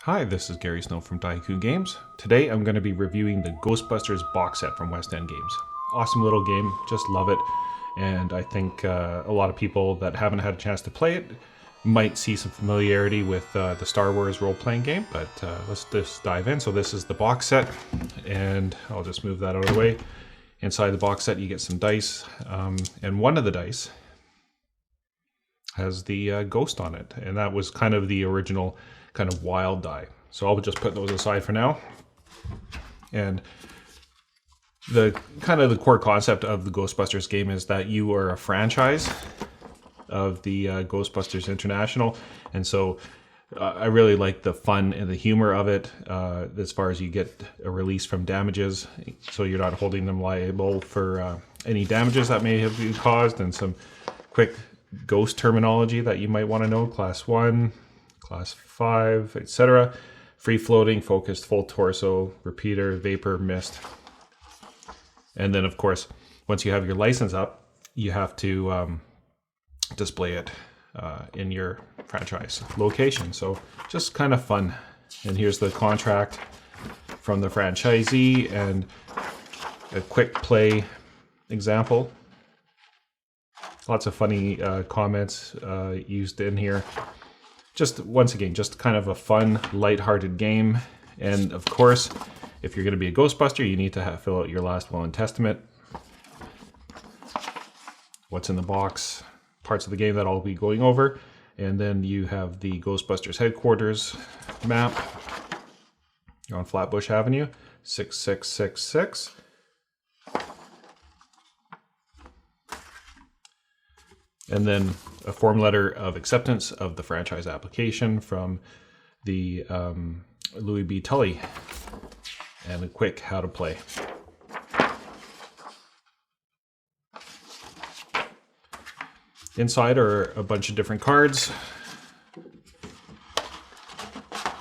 Hi, this is Gary Snow from Daiku Games. Today I'm going to be reviewing the Ghostbusters box set from West End Games. Awesome little game, just love it. And I think a lot of people that haven't had a chance to play it might see some familiarity with the Star Wars role-playing game, but let's just dive in. So this is the box set, and I'll just move that out of the way. Inside the box set you get some dice, and one of the dice has the ghost on it, and that was kind of the original kind of wild die. So I'll just put those aside for now. And the kind of the core concept of the Ghostbusters game is that you are a franchise of the Ghostbusters International, and so I really like the fun and the humor of it, as far as you get a release from damages, so you're not holding them liable for any damages that may have been caused, and some quick ghost terminology that you might want to know: class 1, class 5, etc. Free floating, focused, full torso, repeater, vapor, mist. And then of course, once you have your license up, you have to display it in your franchise location. So just kind of fun. And here's the contract from the franchisee and a quick play example. Lots of funny comments used in here. Just once again, just kind of a fun, lighthearted game. And of course, if you're going to be a Ghostbuster, you need to fill out your last will and testament. What's in the box, parts of the game that I'll be going over. And then you have the Ghostbusters headquarters map on Flatbush Avenue, 6666. And then a form letter of acceptance of the franchise application from the Louis B. Tully, and a quick how to play. Inside are a bunch of different cards,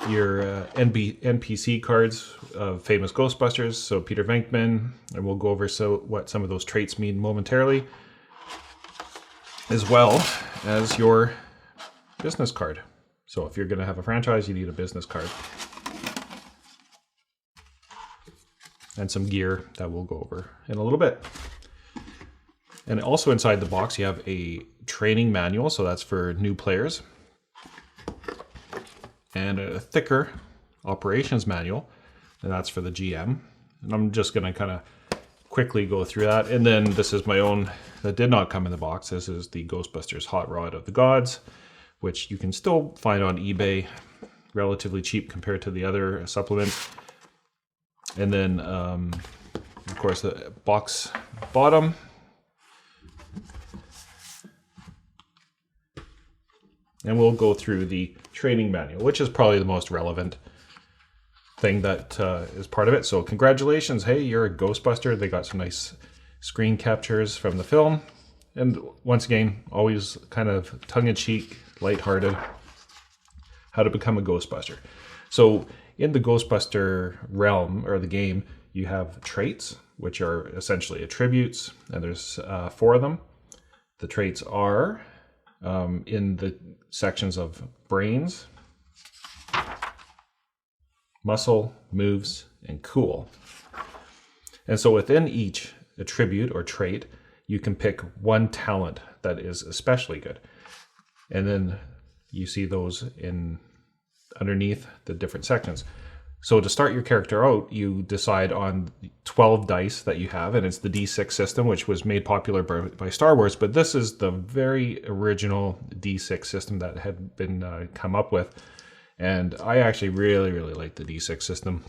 your NPC cards of famous Ghostbusters, so Peter Venkman, and we'll go over what some of those traits mean momentarily, as well as your business card. So if you're going to have a franchise, you need a business card. And some gear that we'll go over in a little bit. And also inside the box, you have a training manual, so that's for new players. And a thicker operations manual, and that's for the GM. And I'm just going to kind of quickly go through that. And then this is my own that did not come in the box. This is the Ghostbusters Hot Rod of the Gods, which you can still find on eBay relatively cheap compared to the other supplements. And then of course the box bottom, and we'll go through the training manual, which is probably the most relevant thing that is part of it. So congratulations, hey, you're a Ghostbuster. They got some nice screen captures from the film, and once again, always kind of tongue-in-cheek, lighthearted, how to become a Ghostbuster. So in the Ghostbuster realm, or the game, you have traits, which are essentially attributes, and there's 4 of them. The traits are in the sections of brains, muscle, moves, and cool. And so within each attribute or trait, you can pick one talent that is especially good. And then you see those in underneath the different sections. So to start your character out, you decide on 12 dice that you have, and it's the D6 system, which was made popular by Star Wars, but this is the very original D6 system that had been come up with. And I actually really like the D6 system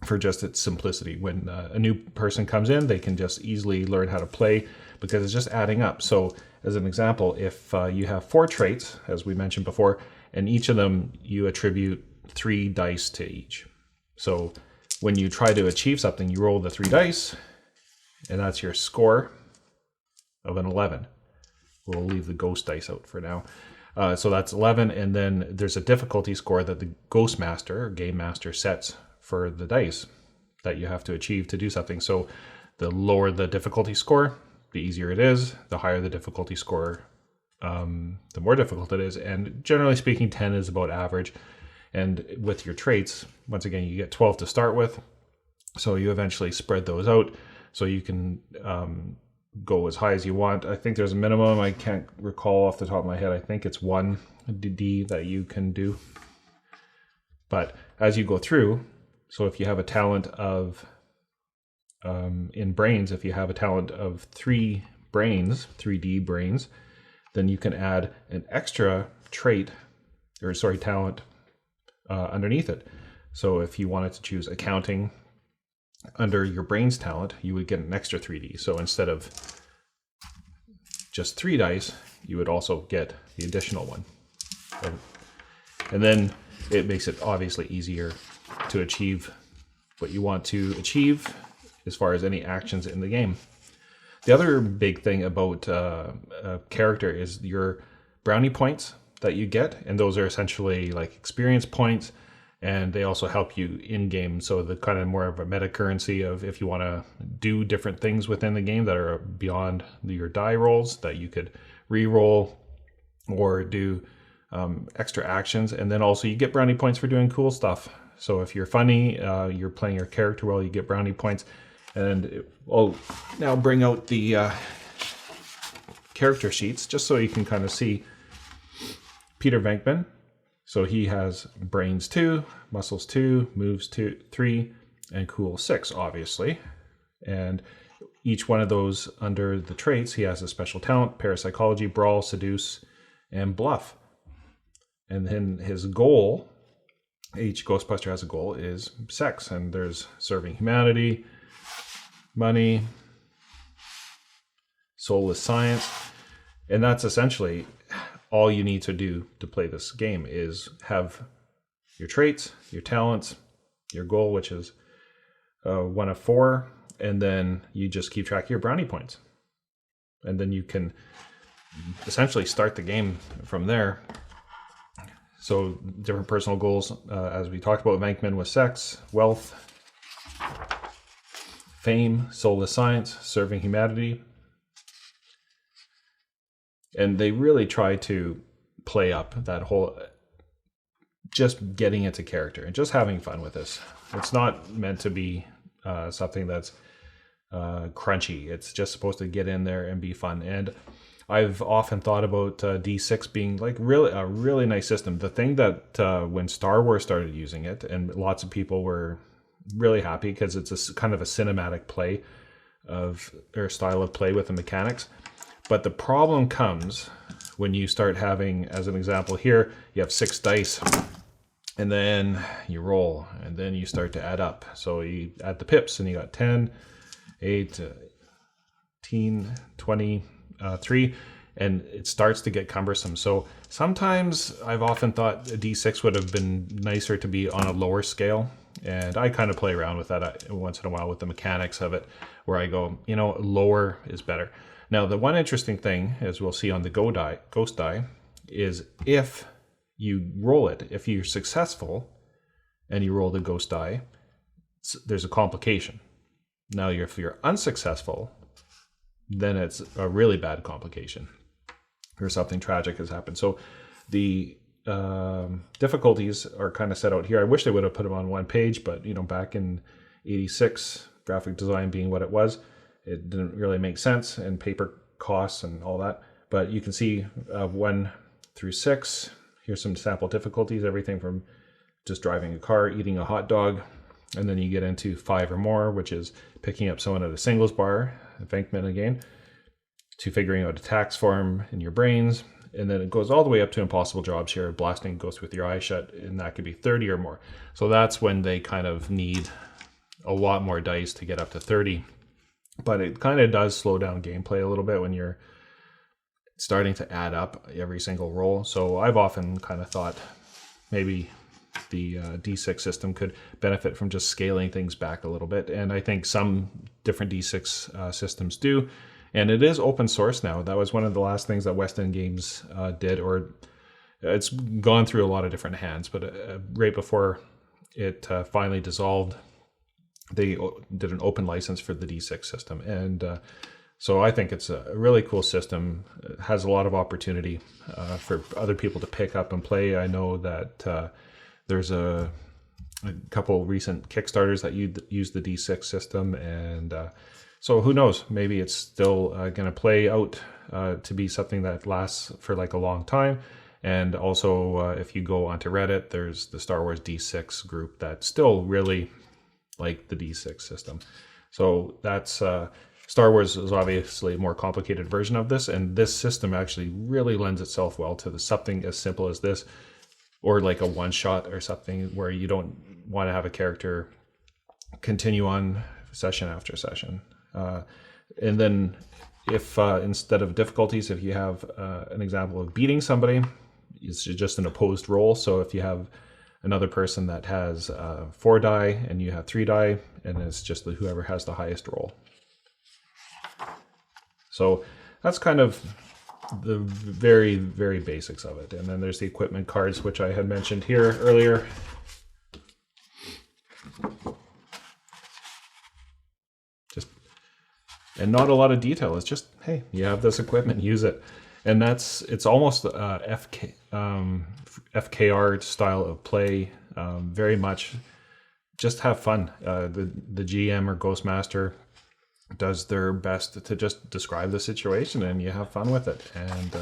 for just its simplicity. When a new person comes in, they can just easily learn how to play because it's just adding up. So as an example, if you have 4 traits, as we mentioned before, and each of them you attribute 3 dice to each. So when you try to achieve something, you roll the 3 dice, and that's your score of an 11. We'll leave the ghost dice out for now. So that's 11, and then there's a difficulty score that the Ghost Master or Game Master sets for the dice that you have to achieve to do something. So the lower the difficulty score, the easier it is. The higher the difficulty score, the more difficult it is. And generally speaking, 10 is about average. And with your traits, once again, you get 12 to start with. So you eventually spread those out so you can go as high as you want. I think there's a minimum. I can't recall off the top of my head. I think it's 1d that you can do. But as you go through, so if you have a talent of, in brains, if you have a talent of 3 brains, 3D brains, then you can add an extra trait, or sorry, talent underneath it. So if you wanted to choose accounting under your brains talent, you would get an extra 3D. So instead of just 3 dice, you would also get the additional one. And then it makes it obviously easier to achieve what you want to achieve as far as any actions in the game. The other big thing about a character is your brownie points that you get, and those are essentially like experience points, and they also help you in game. So the kind of more of a meta currency of if you want to do different things within the game that are beyond your die rolls, that you could re-roll or do extra actions. And then also you get brownie points for doing cool stuff. So if you're funny, you're playing your character well, you get brownie points. And I'll now bring out the character sheets just so you can kind of see Peter Venkman. So he has brains 2, muscles 2, moves 2, 3, and cool 6, obviously. And each one of those under the traits, he has a special talent: parapsychology, brawl, seduce, and bluff. And then his goal, each Ghostbuster has a goal, is sex. And there's serving humanity, money, soulless science. And that's essentially all you need to do to play this game, is have your traits, your talents, your goal, which is 1 of 4, and then you just keep track of your brownie points. And then you can essentially start the game from there. So different personal goals, as we talked about, Venkman was sex, wealth, fame, soulless science, serving humanity. And they really try to play up that whole, just getting into character and just having fun with this. It's not meant to be something that's crunchy. It's just supposed to get in there and be fun. And I've often thought about D6 being like a really nice system. The thing that when Star Wars started using it, and lots of people were really happy because it's a kind of a cinematic play of, or style of play with the mechanics. But the problem comes when you start having, as an example here, you have 6 dice, and then you roll, and then you start to add up. So you add the pips, and you got 10, 8, 18, 20, 3, and it starts to get cumbersome. So sometimes I've often thought a D6 would have been nicer to be on a lower scale. And I kind of play around with that once in a while with the mechanics of it, where I go, lower is better. Now, the one interesting thing, as we'll see on the ghost die, is if you roll it, if you're successful and you roll the ghost die, there's a complication. Now, if you're unsuccessful, then it's a really bad complication, or something tragic has happened. So the difficulties are kind of set out here. I wish they would have put them on one page, but back in '86, graphic design being what it was, it didn't really make sense, and paper costs and all that. But you can see 1 through 6. Here's some sample difficulties, everything from just driving a car, eating a hot dog, and then you get into 5 or more, which is picking up someone at a singles bar, Venkman again, to figuring out a tax form in your brains. And then it goes all the way up to impossible jobs here, blasting ghosts with your eyes shut, and that could be 30 or more. So that's when they kind of need a lot more dice to get up to 30. But it kind of does slow down gameplay a little bit when you're starting to add up every single roll. So I've often kind of thought maybe the D6 system could benefit from just scaling things back a little bit. And I think some different D6 systems do. And it is open source now. That was one of the last things that West End Games did, or it's gone through a lot of different hands. But right before it finally dissolved, they did an open license for the D6 system. And so I think it's a really cool system. It has a lot of opportunity for other people to pick up and play. I know that There's a couple recent Kickstarters that use the D6 system, and so who knows? Maybe it's still going to play out to be something that lasts for like a long time. And also, if you go onto Reddit, there's the Star Wars D6 group that still really like the D6 system. So that's Star Wars is obviously a more complicated version of this, and this system actually really lends itself well to something as simple as this, or like a one-shot or something where you don't want to have a character continue on session after session. And then if instead of difficulties, if you have an example of beating somebody, it's just an opposed roll. So if you have another person that has 4 die and you have 3 die, and it's just whoever has the highest roll. So that's kind of the very, very basics of it. And then there's the equipment cards, which I had mentioned here earlier. And not a lot of detail. It's just, hey, you have this equipment, use it. And it's almost FKR style of play. Very much just have fun. The GM or Ghostmaster does their best to just describe the situation, and you have fun with it. And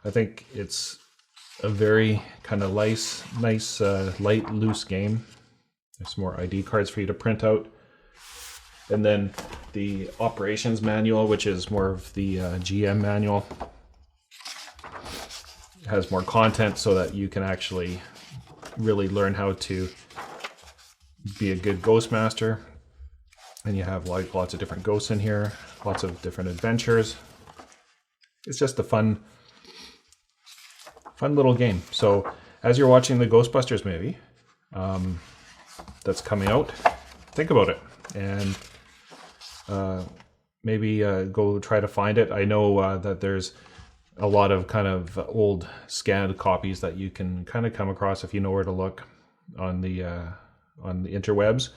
I think it's a very kind of nice, light, loose game. There's some more ID cards for you to print out. And then the operations manual, which is more of the GM manual, has more content so that you can actually really learn how to be a good Ghostmaster. And you have like lots of different ghosts in here, lots of different adventures. It's just a fun little game. So as you're watching the Ghostbusters movie that's coming out, think about it and maybe go try to find it. I know that there's a lot of kind of old scanned copies that you can kind of come across if you know where to look on the interwebs,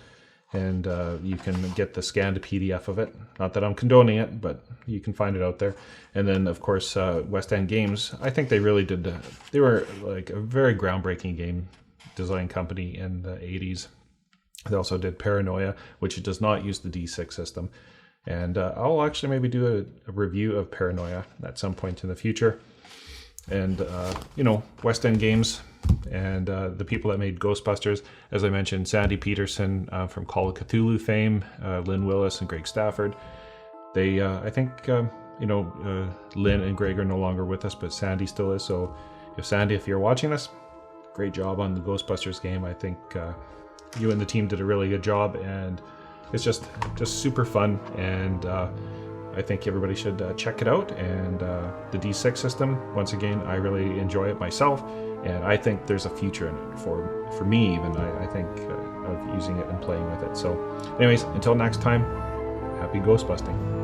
and you can get the scanned PDF of it. Not that I'm condoning it, but you can find it out there. And then of course West End Games, I think they really did, they were like a very groundbreaking game design company in the 80s. They also did Paranoia, which does not use the D6 system. And I'll actually maybe do a review of Paranoia at some point in the future. And, West End Games and the people that made Ghostbusters, as I mentioned, Sandy Peterson from Call of Cthulhu fame, Lynn Willis and Greg Stafford. They, I think, Lynn and Greg are no longer with us, but Sandy still is. So Sandy, if you're watching this, great job on the Ghostbusters game. I think you and the team did a really good job, and it's just super fun, and I think everybody should check it out. And the D6 system, once again, I really enjoy it myself, and I think there's a future in it for me even. I think of using it and playing with it. So anyways, until next time, happy Ghostbusting.